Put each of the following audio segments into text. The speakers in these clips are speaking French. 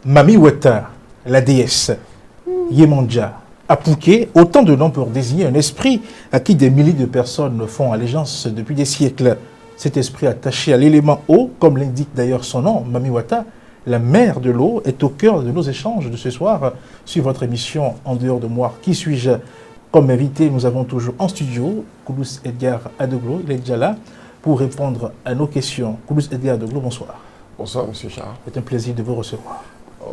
Mami Wata, la déesse, Yemanja, Apouké, autant de noms pour désigner un esprit à qui des milliers de personnes font allégeance depuis des siècles. Cet esprit attaché à l'élément eau, comme l'indique d'ailleurs son nom, Mami Wata, la mère de l'eau, est au cœur de nos échanges de ce soir sur votre émission En dehors de moi. Qui suis-je? Comme invité, nous avons toujours en studio Koulouss Edgar Adeglo. Il est déjà là pour répondre à nos questions. Koulouss Edgar Adeglo, bonsoir. Bonsoir, monsieur Charles. C'est un plaisir de vous recevoir.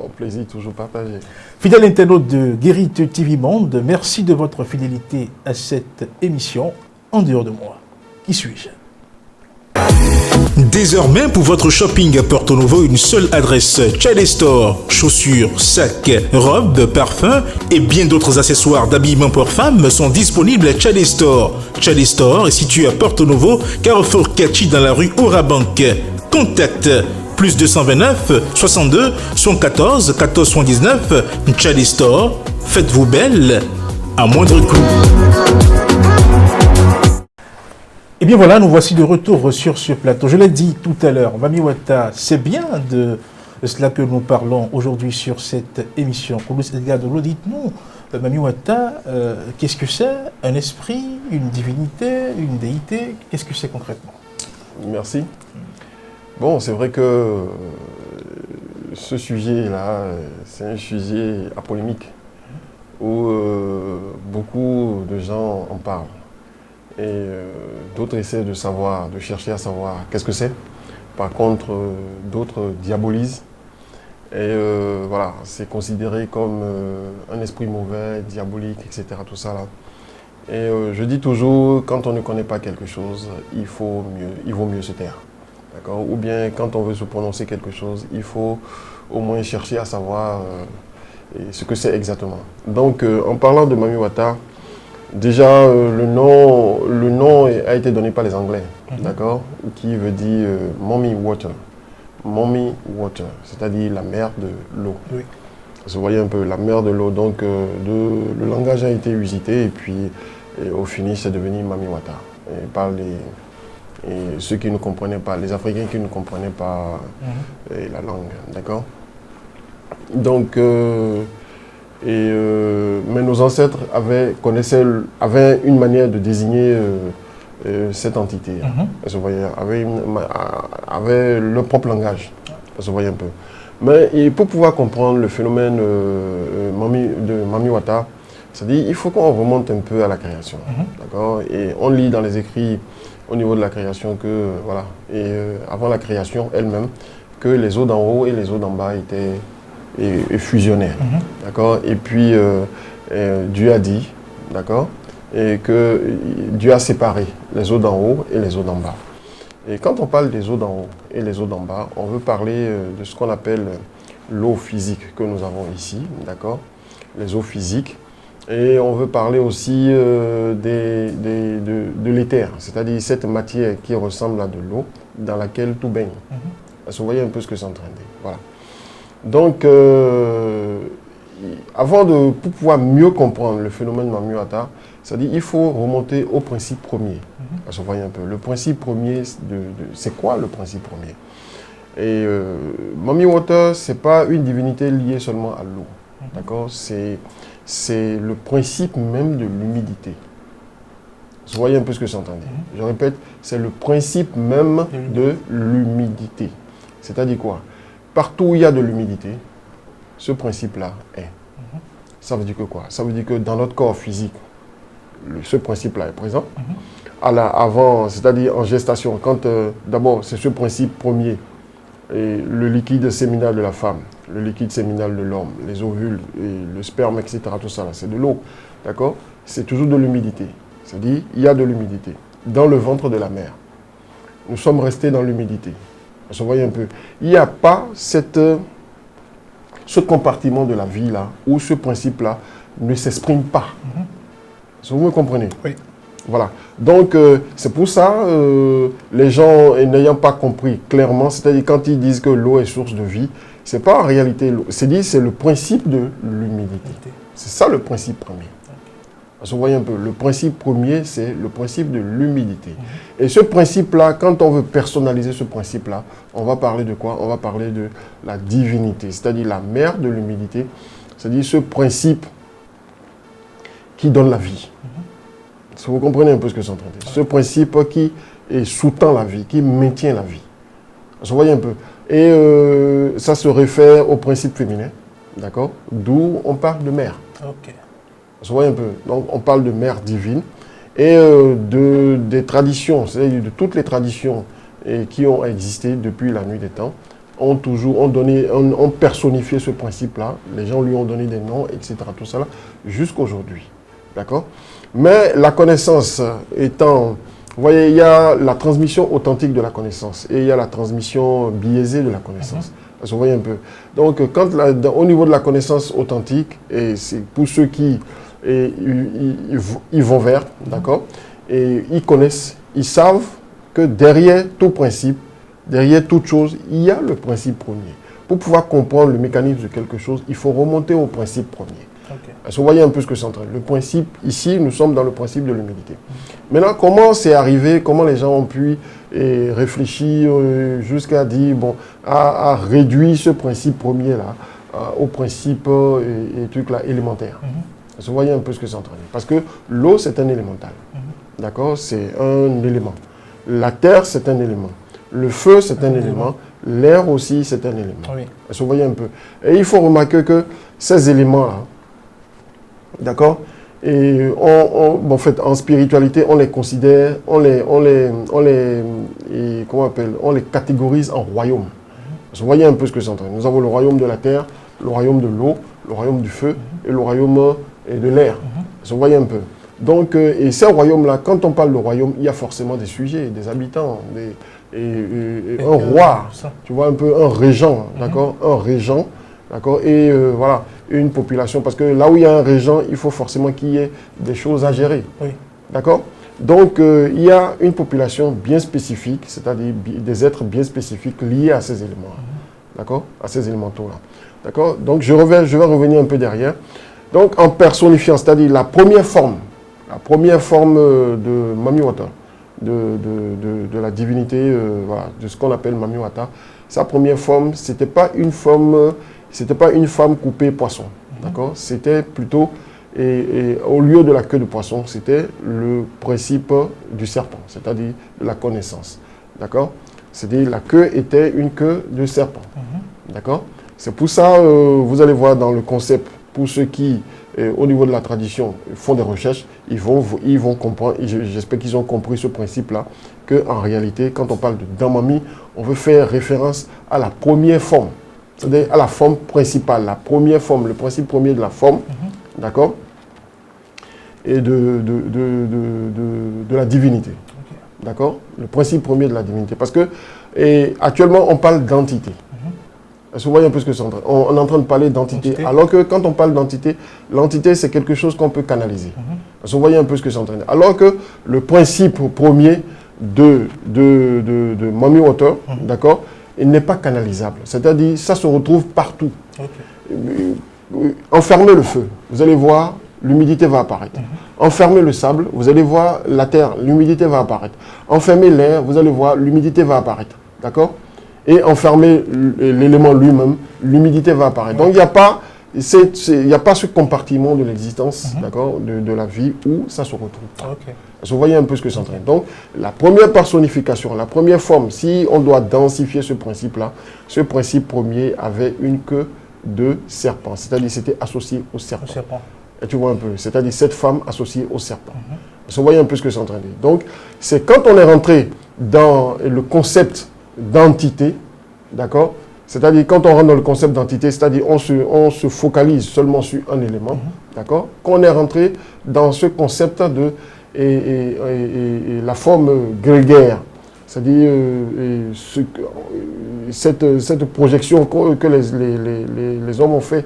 Au plaisir toujours partagé. Fidèle internaute de Guérit TV Monde, merci de votre fidélité à cette émission En dehors de moi. Qui suis-je? Désormais, pour votre shopping à Porto Novo, une seule adresse: Chale Store. Chaussures, sacs, robes, parfums et bien d'autres accessoires d'habillement pour femmes sont disponibles à Chale Store. Chale Store est situé à Porto Novo, Carrefour Catchy dans la rue Orabank. Contact plus 229 62 114 14 79. Chale Store, faites-vous belle à moindre coût. Et bien voilà, nous voici de retour sur ce plateau. Je l'ai dit tout à l'heure, Mami Wata, c'est bien de cela que nous parlons aujourd'hui sur cette émission. Koulouss Edgar Adeglo, dites-nous, Mami Wata, qu'est-ce que c'est? Un esprit, une divinité, une déité? Qu'est-ce que c'est concrètement? Merci. Bon, c'est vrai que ce sujet-là, c'est un sujet à polémique où beaucoup de gens en parlent. Et d'autres essaient de savoir, de chercher à savoir qu'est-ce que c'est. Par contre, d'autres diabolisent. Et voilà, c'est considéré comme un esprit mauvais, diabolique, etc. Tout ça là. Et je dis toujours, quand on ne connaît pas quelque chose, il vaut mieux se taire. D'accord? Ou bien quand on veut se prononcer quelque chose, il faut au moins chercher à savoir ce que c'est exactement. Donc, en parlant de Mami Wata, déjà, le nom a été donné par les Anglais, d'accord, qui veut dire Mommy Water. Mommy Water, c'est-à-dire la mère de l'eau. Oui. Vous voyez un peu, la mère de l'eau. Donc, le langage a été usité et puis au finish, c'est devenu Mami Wata. Et par ceux qui ne comprenaient pas, les Africains qui ne comprenaient pas la langue, d'accord. Donc, mais nos ancêtres avaient une manière de désigner cette entité. Vous voyez, avaient leur propre langage. Vous voyez un peu. Mais pour pouvoir comprendre le phénomène de Mami Wata, c'est-à-dire il faut qu'on remonte un peu à la création. D'accord. Et on lit dans les écrits au niveau de la création que, voilà, avant la création elle-même, que les eaux d'en haut et les eaux d'en bas étaient fusionnées. D'accord. Et puis, Dieu a dit, d'accord, et que Dieu a séparé les eaux d'en haut et les eaux d'en bas. Et quand on parle des eaux d'en haut et les eaux d'en bas, on veut parler de ce qu'on appelle l'eau physique que nous avons ici, d'accord, les eaux physiques. Et on veut parler aussi de l'éther, c'est-à-dire cette matière qui ressemble à de l'eau, dans laquelle tout baigne. Vous voyez un peu ce que c'est en train de dire. Voilà. Donc, pour pouvoir mieux comprendre le phénomène Mami Wata, c'est-à-dire il faut remonter au principe premier. Vous voyez un peu. Le principe premier, c'est quoi le principe premier? Et Mami Wata, ce n'est pas une divinité liée seulement à l'eau. D'accord? C'est le principe même de l'humidité. Vous voyez un peu ce que c'est en train de dire. Je répète, c'est le principe même de l'humidité. C'est-à-dire quoi? Partout où il y a de l'humidité, ce principe-là est. Ça veut dire que quoi? Ça veut dire que dans notre corps physique, ce principe-là est présent. Avant, c'est-à-dire en gestation, quand d'abord c'est ce principe premier, et le liquide séminal de la femme, le liquide séminal de l'homme, les ovules, et le sperme, etc., tout ça, c'est de l'eau. D'accord? C'est toujours de l'humidité. C'est-à-dire, il y a de l'humidité dans le ventre de la mère. Nous sommes restés dans l'humidité. Vous voyez un peu. Il n'y a pas ce compartiment de la vie-là, où ce principe-là ne s'exprime pas. Vous me comprenez? Oui. Voilà. Donc, c'est pour ça, les gens n'ayant pas compris clairement, c'est-à-dire quand ils disent que l'eau est source de vie, c'est pas en réalité l'eau. C'est le principe de l'humidité. C'est ça le principe premier. Parce que vous voyez un peu, le principe premier, c'est le principe de l'humidité. Et ce principe-là, quand on veut personnaliser ce principe-là, on va parler de quoi? On va parler de la divinité, c'est-à-dire la mère de l'humidité, c'est-à-dire ce principe qui donne la vie. Si vous comprenez un peu ce que c'est en train de dire. Ce principe qui sous-tend la vie, qui maintient la vie. Vous voyez un peu. Et ça se réfère au principe féminin, d'accord? D'où on parle de mère. Ok. Vous voyez un peu. Donc on parle de mère divine et des traditions, c'est-à-dire de toutes les traditions qui ont existé depuis la nuit des temps, ont personnifié ce principe-là. Les gens lui ont donné des noms, etc. Tout ça là, jusqu'à aujourd'hui. D'accord? Mais la connaissance étant... Vous voyez, il y a la transmission authentique de la connaissance et il y a la transmission biaisée de la connaissance. Vous voyez un peu. Donc, au niveau de la connaissance authentique, et c'est pour ceux qui ils vont vers, d'accord, et ils connaissent, ils savent que derrière tout principe, derrière toute chose, il y a le principe premier. Pour pouvoir comprendre le mécanisme de quelque chose, il faut remonter au principe premier. Okay. Vous voyez un peu ce que c'est en train. Le principe, ici, nous sommes dans le principe de l'humidité. Maintenant, comment c'est arrivé, comment les gens ont pu réfléchir jusqu'à dire, bon, à réduire ce principe premier-là au principe et truc là élémentaire. Vous voyez un peu ce que c'est en train. Parce que l'eau, c'est un élémental. D'accord? C'est un élément. La terre, c'est un élément. Le feu, c'est un élément. L'air aussi, c'est un élément. Oui. Vous voyez un peu. Et il faut remarquer que ces éléments-là, d'accord? Et en fait, en spiritualité, on les considère, on les catégorise en royaumes. Vous voyez un peu ce que c'est en train. Nous avons le royaume de la terre, le royaume de l'eau, le royaume du feu et le royaume de l'air. Vous voyez un peu. Donc, et ces royaumes-là, quand on parle de royaume, il y a forcément des sujets, des habitants, un roi, tu vois un peu, un régent, d'accord? Un régent, d'accord? Et voilà, une population, parce que là où il y a un régent, il faut forcément qu'il y ait des choses à gérer. Oui. D'accord? Donc, il y a une population bien spécifique, c'est-à-dire des êtres bien spécifiques liés à ces éléments. D'accord? À ces élémentaux-là. D'accord? Donc, je vais revenir un peu derrière. Donc, en personnifiant, c'est-à-dire la première forme de Mamiwata, de la divinité, voilà, de ce qu'on appelle Mamiwata, sa première forme, c'était pas une femme coupée poisson. D'accord? C'était plutôt, au lieu de la queue de poisson, c'était le principe du serpent, c'est-à-dire de la connaissance. D'accord? C'est-à-dire la queue était une queue de serpent. D'accord? C'est pour ça, vous allez voir dans le concept, pour ceux qui, au niveau de la tradition, font des recherches, ils vont comprendre, j'espère qu'ils ont compris ce principe-là, qu'en réalité, quand on parle de Damami, on veut faire référence à la première forme, c'est-à-dire à la forme principale, la première forme, le principe premier de la forme, d'accord, et de la divinité. D'accord? Le principe premier de la divinité. Parce que actuellement, on parle d'entité. Vous voyez un peu ce que c'est on est en train de parler d'entité. Alors que quand on parle d'entité, l'entité, c'est quelque chose qu'on peut canaliser. Vous voyez un peu ce que c'est en train de dire. Alors que le principe premier de Mamiwata, d'accord, il n'est pas canalisable. C'est-à-dire, ça se retrouve partout. Enfermez le feu, vous allez voir, l'humidité va apparaître. Enfermez le sable, vous allez voir la terre, l'humidité va apparaître. Enfermez l'air, vous allez voir, l'humidité va apparaître. D'accord? Et enfermer l'élément lui-même, l'humidité va apparaître. Donc, il n'y a pas ce compartiment de l'existence, d'accord, de la vie où ça se retrouve. Vous voyez un peu ce que c'est en train. Donc, la première personnification, la première forme, si on doit densifier ce principe-là, ce principe premier avait une queue de serpent, c'est-à-dire c'était associé au serpent. Et tu vois un peu, c'est-à-dire cette femme associée au serpent. Vous voyez un peu ce que c'est en train de dire. Donc, c'est quand on est rentré dans le concept d'entité, d'accord? C'est-à-dire, quand on rentre dans le concept d'entité, c'est-à-dire on se focalise seulement sur un élément, d'accord? Qu'on est rentré dans ce concept de la forme grégaire, c'est-à-dire cette projection que les hommes ont fait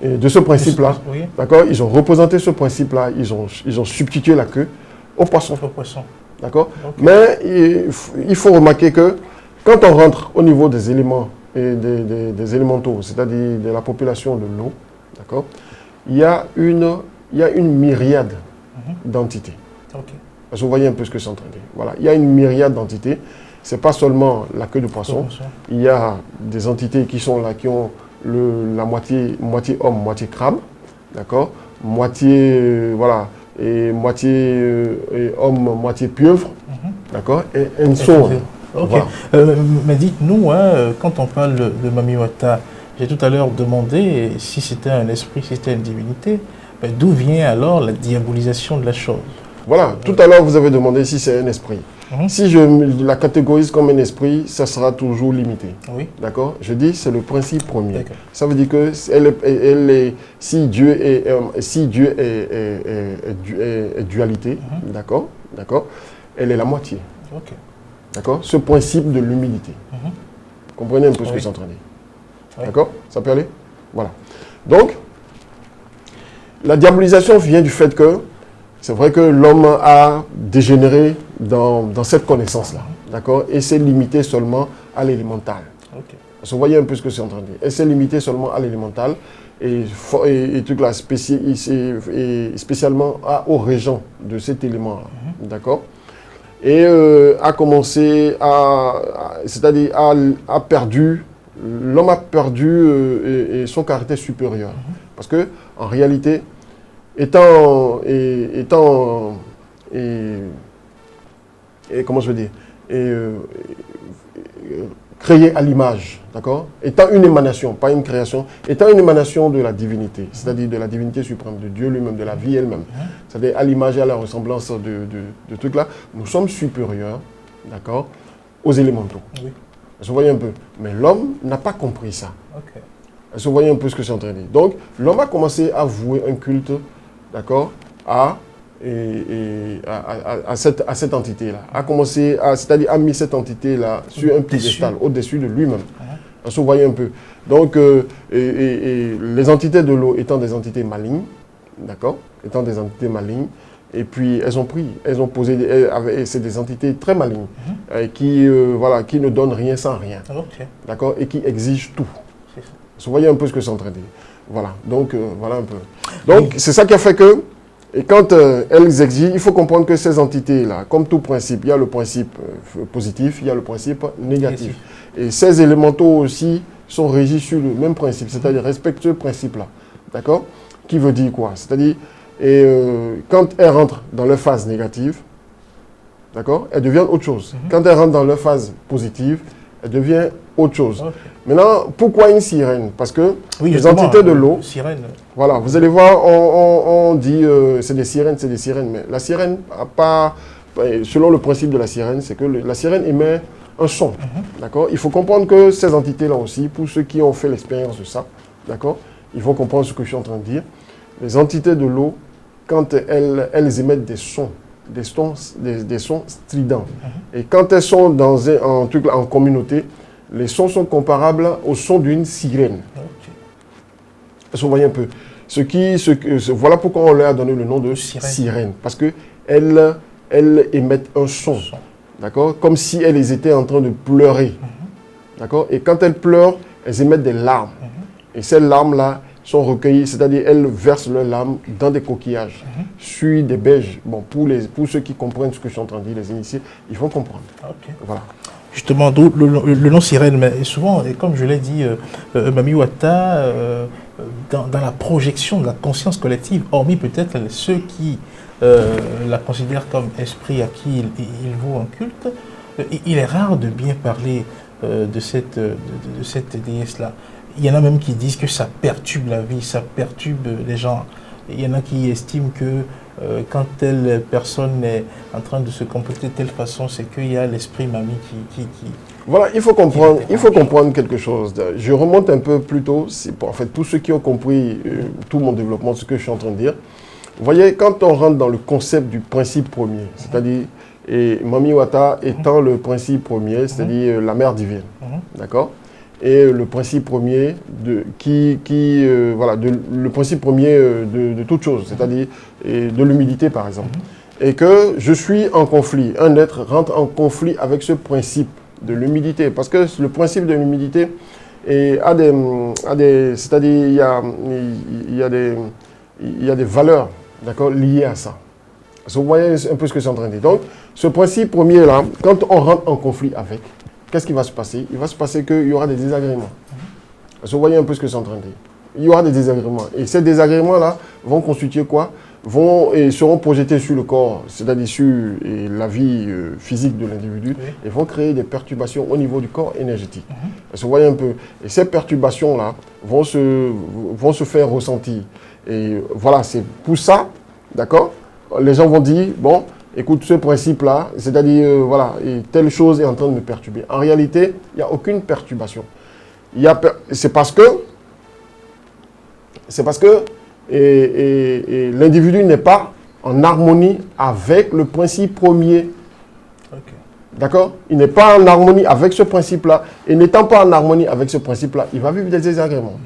de ce principe-là. Oui. D'accord? Ils ont représenté ce principe-là, ils ont substitué la queue au poisson. Au poisson. D'accord? Okay. Mais il faut remarquer que quand on rentre au niveau des éléments et des élémentaux, c'est-à-dire de la population de l'eau, d'accord, il y a une myriade d'entités. Okay. Parce que vous voyez un peu ce que je suis en train de dire. Voilà, il y a une myriade d'entités. Ce n'est pas seulement la queue de poisson. Il y a des entités qui sont là, qui ont la moitié homme, moitié crabe, d'accord, moitié voilà, et moitié homme, moitié pieuvre, d'accord, et un son. Ok. Voilà. Mais dites-nous, hein, quand on parle de Mami Wata, j'ai tout à l'heure demandé si c'était un esprit, si c'était une divinité, d'où vient alors la diabolisation de la chose? Voilà, tout à l'heure vous avez demandé si c'est un esprit. Si je la catégorise comme un esprit, ça sera toujours limité. Oui. D'accord? Je dis c'est le principe premier. Ça veut dire que si Dieu est dualité, d'accord? Elle est la moitié. Okay. D'accord? Ce principe de l'humilité. Comprenez un peu ce que je suis en train de dire. D'accord? Ça peut aller? Voilà. Donc, la diabolisation vient du fait que c'est vrai que l'homme a dégénéré dans cette connaissance-là, d'accord? Et s'est limité seulement à l'élémental. Okay. Vous voyez un peu ce que c'est en train de dire. Elle s'est limitée seulement à l'élémental et tout là, spécialement aux régents de cet élément-là, d'accord? Et a commencé c'est-à-dire a perdu, l'homme a perdu son caractère supérieur. Parce que, en réalité, comment je veux dire, créé à l'image, d'accord, étant une émanation, pas une création, étant une émanation de la divinité, c'est-à-dire de la divinité suprême, de Dieu lui-même, de la vie elle-même, c'est-à-dire à l'image et à la ressemblance de trucs là, nous sommes supérieurs, d'accord, aux élémentaux. Oui. Vous voyez un peu, mais l'homme n'a pas compris ça. Okay. Vous voyez un peu ce que je suis en train de dire. Donc, l'homme a commencé à vouer un culte, d'accord, à cette entité-là. A commencé c'est-à-dire a mis cette entité-là sur un piédestal, au-dessus de lui-même. Vous voyez un peu. Donc, les entités de l'eau étant des entités malignes, d'accord, étant des entités malignes, et puis elles ont posé, c'est des entités très malignes, qui ne donnent rien sans rien, d'accord, et qui exigent tout. Vous voyez un peu ce que je suis en train de dire. Voilà, donc voilà un peu. Donc c'est ça qui a fait que, et quand elles exigent, il faut comprendre que ces entités-là, comme tout principe, il y a le principe positif, il y a le principe négatif. Et ces élémentaux aussi sont régis sur le même principe, c'est-à-dire respectent ce principe-là. D'accord? Qui veut dire quoi? C'est-à-dire, quand elles rentrent dans leur phase négative, d'accord, elles deviennent autre chose. Quand elles rentrent dans leur phase positive, elles deviennent autre chose. Okay. Maintenant, pourquoi une sirène? Parce que les entités de l'eau, voilà, vous allez voir, on dit c'est des sirènes, mais la sirène n'a pas, selon le principe de la sirène, c'est que la sirène émet un son, d'accord? Il faut comprendre que ces entités-là aussi, pour ceux qui ont fait l'expérience de ça, d'accord, ils vont comprendre ce que je suis en train de dire. Les entités de l'eau, quand elles émettent des sons, des sons stridents, et quand elles sont dans en communauté, les sons sont comparables au son d'une sirène. Vous voyez un peu. Voilà pourquoi on leur a donné le nom de sirène. Parce qu'elles émettent un son. D'accord? Comme si elles étaient en train de pleurer. D'accord? Et quand elles pleurent, elles émettent des larmes. Et ces larmes-là sont recueillies, c'est-à-dire elles versent leurs larmes dans des coquillages, sur des beiges. Bon, pour ceux qui comprennent ce que je suis en train de dire, les initiés, ils vont comprendre. Okay. Voilà. Justement, d'où le nom sirène, mais souvent, et comme je l'ai dit, Mami Wata, dans la projection de la conscience collective, hormis peut-être ceux qui la considèrent comme esprit à qui il vaut un culte, il est rare de bien parler de cette déesse-là. Il y en a même qui disent que ça perturbe la vie, ça perturbe les gens. Il y en a qui estiment que quand telle personne est en train de se comporter de telle façon, c'est qu'il y a l'esprit Mami qui... Voilà, il faut comprendre quelque chose. Je remonte un peu plus tôt, en fait, tous ceux qui ont compris tout mon développement, ce que je suis en train de dire. Vous voyez, quand on rentre dans le concept du principe premier, c'est-à-dire, et Mami Wata étant le principe premier, c'est-à-dire la mère divine, d'accord? est le principe premier le principe premier de toute chose, c'est-à-dire de l'humilité par exemple. Et que je suis en conflit, un être rentre en conflit avec ce principe de l'humilité, parce que le principe de l'humilité c'est-à-dire il y a des valeurs, d'accord, liées à ça. Vous voyez un peu ce que je suis en train de dire. Donc, ce principe premier-là, quand on rentre en conflit avec, qu'est-ce qui va se passer? Il va se passer qu'il y aura des désagréments. Vous voyez un peu ce que je suis en train de dire. Il y aura des désagréments. Et ces désagréments-là vont constituer quoi? Seront projetés sur le corps, c'est-à-dire sur la vie physique de l'individu, et vont créer des perturbations au niveau du corps énergétique. Vous voyez un peu. Et ces perturbations-là vont se faire ressentir. Et voilà, c'est pour ça, d'accord? Les gens vont dire, bon, écoute, ce principe-là, c'est-à-dire, voilà, et telle chose est en train de me perturber. En réalité, il n'y a aucune perturbation. C'est parce que l'individu n'est pas en harmonie avec le principe premier. Okay. D'accord? Il n'est pas en harmonie avec ce principe-là. Et n'étant pas en harmonie avec ce principe-là, il va vivre des désagréments.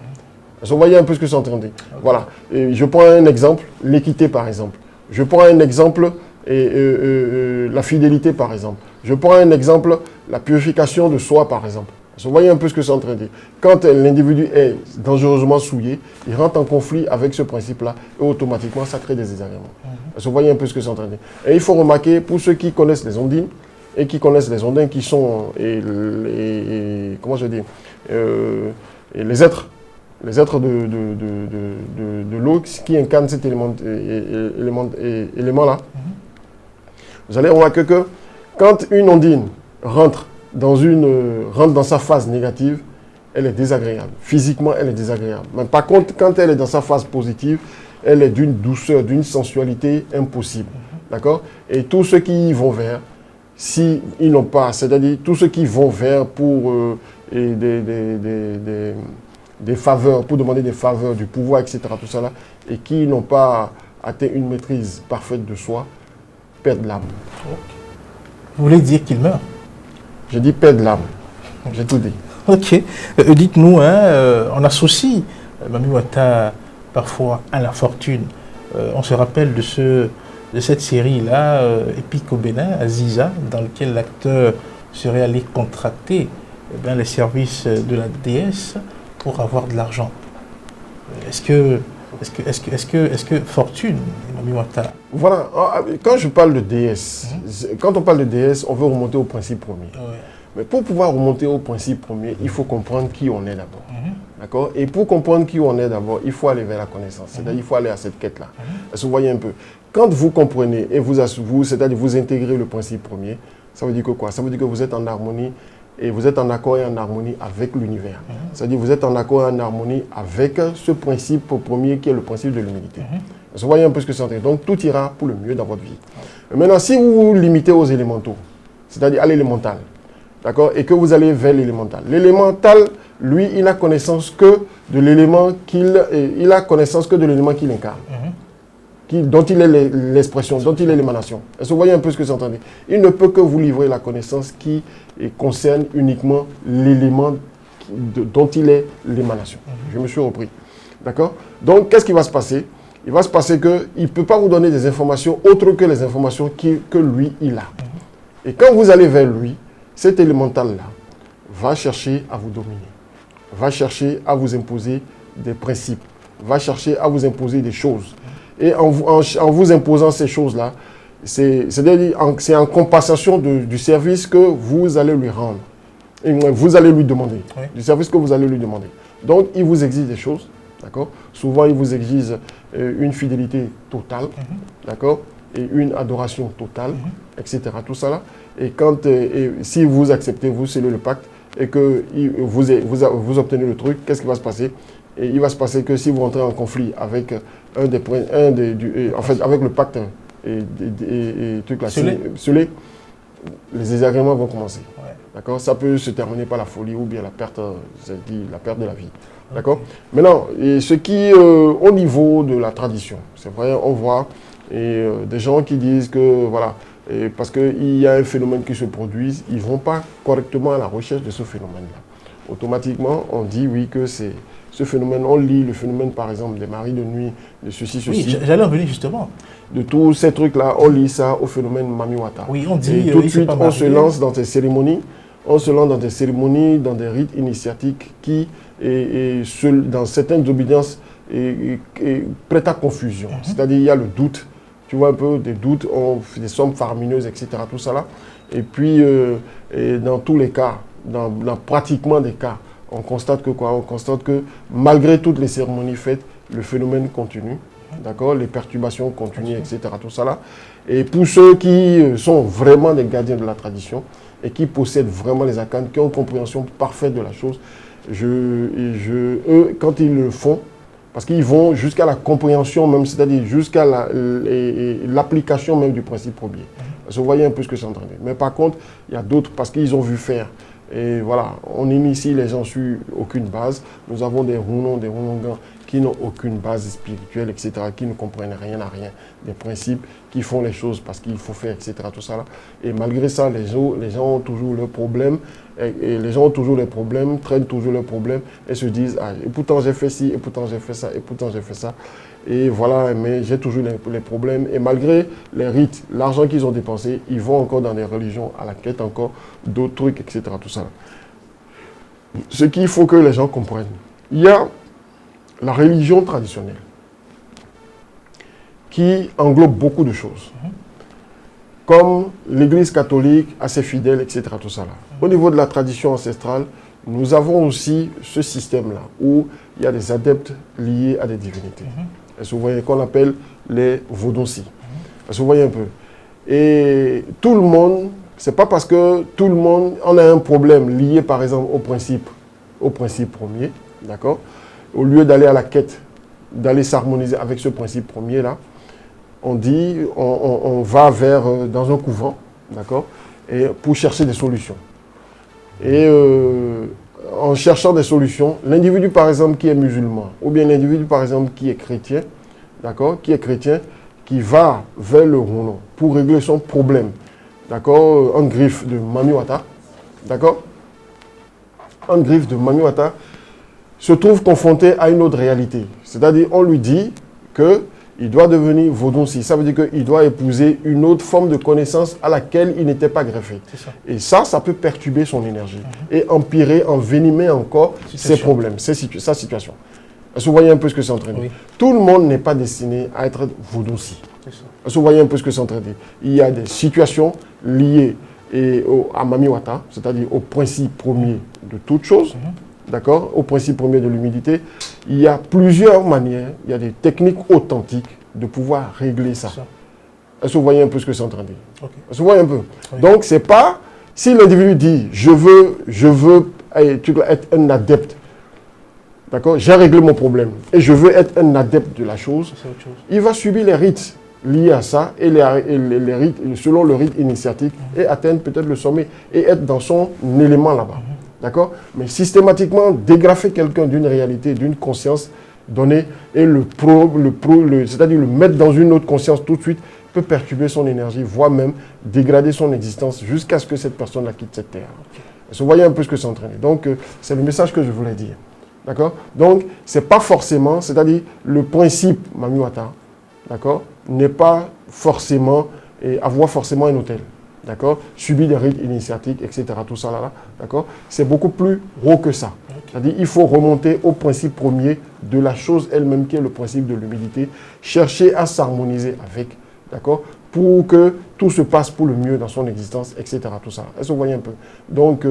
Vous voyez un peu ce que je suis en train de dire. Okay. Voilà. Et je prends un exemple, l'équité par exemple. Je prends un exemple, la fidélité par exemple. Je prends un exemple, la purification de soi par exemple. Vous voyez un peu ce que je suis en train de dire. Quand l'individu est dangereusement souillé, il rentre en conflit avec ce principe-là et automatiquement, ça crée des désagréments. Vous voyez un peu ce que je suis en train de dire. Et il faut remarquer, pour ceux qui connaissent les ondines et qui connaissent les ondins, qui sont comment je dis, les êtres de l'eau qui incarnent cet élément-là, vous allez remarquer que quand une ondine rentre dans sa phase négative, elle est désagréable. Physiquement, elle est désagréable. Mais par contre, quand elle est dans sa phase positive, elle est d'une douceur, d'une sensualité impossible. D'accord? Et tous ceux qui y vont vers, si ils n'ont pas, c'est-à-dire tous ceux qui vont vers pour des faveurs, pour demander des faveurs, du pouvoir, etc., tout ça là, et qui n'ont pas atteint une maîtrise parfaite de soi, perdent l'âme. Vous voulez dire qu'ils meurent? Je dis perdre l'âme. J'ai tout dit. Ok. Dites-nous, on associe Mami Wata parfois à la fortune. On se rappelle de cette série-là, Épique au Bénin, Aziza, dans laquelle l'acteur serait allé contracter les services de la déesse pour avoir de l'argent. Est-ce que fortune, Mami Wata? Voilà, quand je parle de déesse, quand on parle de déesse, on veut remonter au principe premier. Ouais. Mais pour pouvoir remonter au principe premier, il faut comprendre qui on est d'abord. D'accord? Et pour comprendre qui on est d'abord, il faut aller vers la connaissance. C'est-à-dire il faut aller à cette quête-là. Vous voyez un peu. Quand vous comprenez et c'est-à-dire vous intégrez le principe premier, ça veut dire que quoi? Ça veut dire que vous êtes en harmonie et vous êtes en accord et en harmonie avec l'univers. C'est-à-dire que vous êtes en accord et en harmonie avec ce principe premier qui est le principe de l'humilité. Vous voyez un peu ce que c'est en train. Donc tout ira pour le mieux dans votre vie. Maintenant, si vous vous limitez aux élémentaux, c'est-à-dire à l'élémental, d'accord, et que vous allez vers l'élémental. L'élémental, lui, il a connaissance que de l'élément qu'il incarne, dont il est l'expression, dont il est l'émanation. Est-ce que vous voyez un peu ce que c'est en train de dire? Il ne peut que vous livrer la connaissance qui concerne uniquement l'élément dont il est l'émanation. Je me suis repris. D'accord? Donc, qu'est-ce qui va se passer? Il va se passer qu'il ne peut pas vous donner des informations autres que les informations que lui, il a. Et quand vous allez vers lui, cet élémental-là va chercher à vous dominer, va chercher à vous imposer des principes, va chercher à vous imposer des choses. Et en vous imposant ces choses-là, c'est en compensation du service que vous allez lui rendre. Et vous allez lui demander. Oui. Du service que vous allez lui demander. Donc, il vous exige des choses. D'accord? Souvent, il vous exige une fidélité totale. D'accord? Et une adoration totale, etc. Tout ça là. Et si vous acceptez, vous scellez le pacte et que vous obtenez le truc, qu'est-ce qui va se passer? Et il va se passer que si vous rentrez en conflit avec avec le pacte et trucs là, scellé, les désagréments vont commencer. Ouais. D'accord? Ça peut se terminer par la folie ou bien la perte de la vie. D'accord? Maintenant, ce qui au niveau de la tradition, c'est vrai, on voit des gens qui disent que voilà, parce qu'il y a un phénomène qui se produit, ils ne vont pas correctement à la recherche de ce phénomène-là. automatiquement, on dit oui que c'est ce phénomène, on lit le phénomène par exemple des maris de nuit, de ceci, ceci. Oui, j'allais en venir justement. De tous ces trucs-là, on lit ça au phénomène Mami Wata. Oui, on dit... Et tout de suite, on se lance dans des cérémonies, dans des rites initiatiques qui, dans certaines obédiences, prêtent à confusion. C'est-à-dire, il y a le doute, tu vois un peu, des doutes, des sommes faramineuses, etc., tout ça là. Et puis, dans tous les cas, dans pratiquement des cas, on constate que quoi? On constate que malgré toutes les cérémonies faites, le phénomène continue, d'accord? Les perturbations continuent, etc., tout ça là. Et pour ceux qui sont vraiment des gardiens de la tradition et qui possèdent vraiment les arcanes, qui ont une compréhension parfaite de la chose, eux, quand ils le font, parce qu'ils vont jusqu'à la compréhension même, c'est-à-dire jusqu'à l'application même du principe premier. Parce que vous voyez un peu ce que c'est en train de dire. Mais par contre, il y a d'autres, parce qu'ils ont vu faire. Et voilà, on initie les gens sur aucune base. Nous avons des Runongans qui n'ont aucune base spirituelle, etc., qui ne comprennent rien à rien, des principes, qui font les choses parce qu'il faut faire, etc., tout ça là. Et malgré ça, les gens ont toujours leurs problèmes, et les gens ont toujours les problèmes, traînent toujours leurs problèmes, et se disent, ah, et pourtant j'ai fait ci, et pourtant j'ai fait ça, et pourtant j'ai fait ça. Et voilà, mais j'ai toujours les problèmes. Et malgré les rites, l'argent qu'ils ont dépensé, ils vont encore dans des religions à la quête encore d'autres trucs, etc., tout ça. Ce qu'il faut que les gens comprennent. Il y a la religion traditionnelle qui englobe beaucoup de choses. Comme l'Église catholique à ses fidèles, etc., tout ça là. Au niveau de la tradition ancestrale, nous avons aussi ce système-là où il y a des adeptes liés à des divinités. Est-ce que vous voyez, qu'on appelle les Vodonsi. Est-ce que vous voyez un peu? Et tout le monde, c'est pas parce que tout le monde, on a un problème lié par exemple au principe premier, d'accord? Au lieu d'aller à la quête, d'aller s'harmoniser avec ce principe premier-là, on dit, on va dans un couvent, d'accord? Et pour chercher des solutions. Et en cherchant des solutions, l'individu par exemple qui est musulman, ou bien l'individu par exemple qui est chrétien, d'accord, qui va vers le Runon pour régler son problème, d'accord, en griffe de Mami Wata, d'accord, en griffe de Mami Wata, se trouve confronté à une autre réalité. C'est-à-dire, on lui dit qu'il doit devenir Vodonsi. Ça veut dire qu'il doit épouser une autre forme de connaissance à laquelle il n'était pas greffé. Et ça peut perturber son énergie et empirer, envenimer encore ses problèmes, sa situation. Est-ce que vous voyez un peu ce que c'est en train de dire? Tout le monde n'est pas destiné à être Vodonsi. Est-ce que vous voyez un peu ce que c'est en train de dire? Il y a des situations liées à Mami Wata, c'est-à-dire au principe premier de toute chose. D'accord, au principe premier de l'humidité, il y a plusieurs manières, il y a des techniques authentiques de pouvoir régler ça. Est-ce que vous voyez un peu ce que c'est en train de dire? Est-ce que vous voyez un peu? Donc, c'est pas, si l'individu dit, je veux être un adepte, d'accord, j'ai réglé mon problème, et je veux être un adepte de la chose, il va subir les rites liés à ça, et les rites, selon le rite initiatique, et atteindre peut-être le sommet, et être dans son élément là-bas. D'accord? Mais systématiquement, dégrafer quelqu'un d'une réalité, d'une conscience donnée, et c'est-à-dire le mettre dans une autre conscience tout de suite, peut perturber son énergie, voire même dégrader son existence jusqu'à ce que cette personne-là quitte cette terre. Vous voyez un peu ce que c'est en train de dire. Donc, c'est le message que je voulais dire. D'accord? Donc, c'est pas forcément, c'est-à-dire le principe Mami Wata, d'accord, n'est pas forcément, avoir forcément un hôtel. D'accord, subir des rites initiatiques, etc. Tout ça là, d'accord. C'est beaucoup plus gros que ça. C'est-à-dire, il faut remonter au principe premier de la chose elle-même, qui est le principe de l'humilité. Chercher à s'harmoniser avec, d'accord, pour que tout se passe pour le mieux dans son existence, etc. Tout ça. Est-ce que vous voyez un peu? Donc,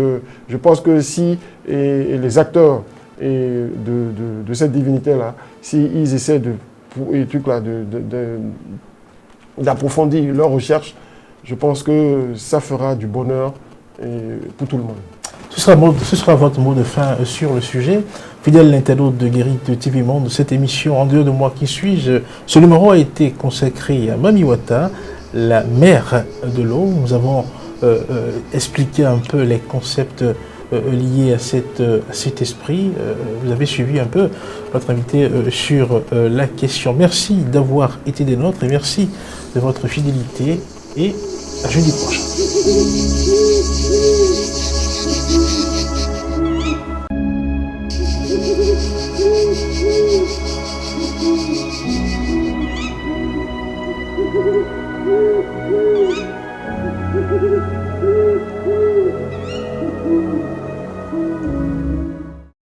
je pense que si les acteurs de cette divinité-là, s'ils essaient d'approfondir leur recherche, je pense que ça fera du bonheur pour tout le monde. Ce sera votre mot de fin sur le sujet. Fidèle internaute de Guérite TV Monde, cette émission En dehors de moi qui suis-je, ce numéro a été consacré à Mami Wata, la mère de l'eau. Nous avons expliqué un peu les concepts liés à cet esprit. Vous avez suivi un peu notre invité sur la question. Merci d'avoir été des nôtres et merci de votre fidélité. Et à jeudi prochain.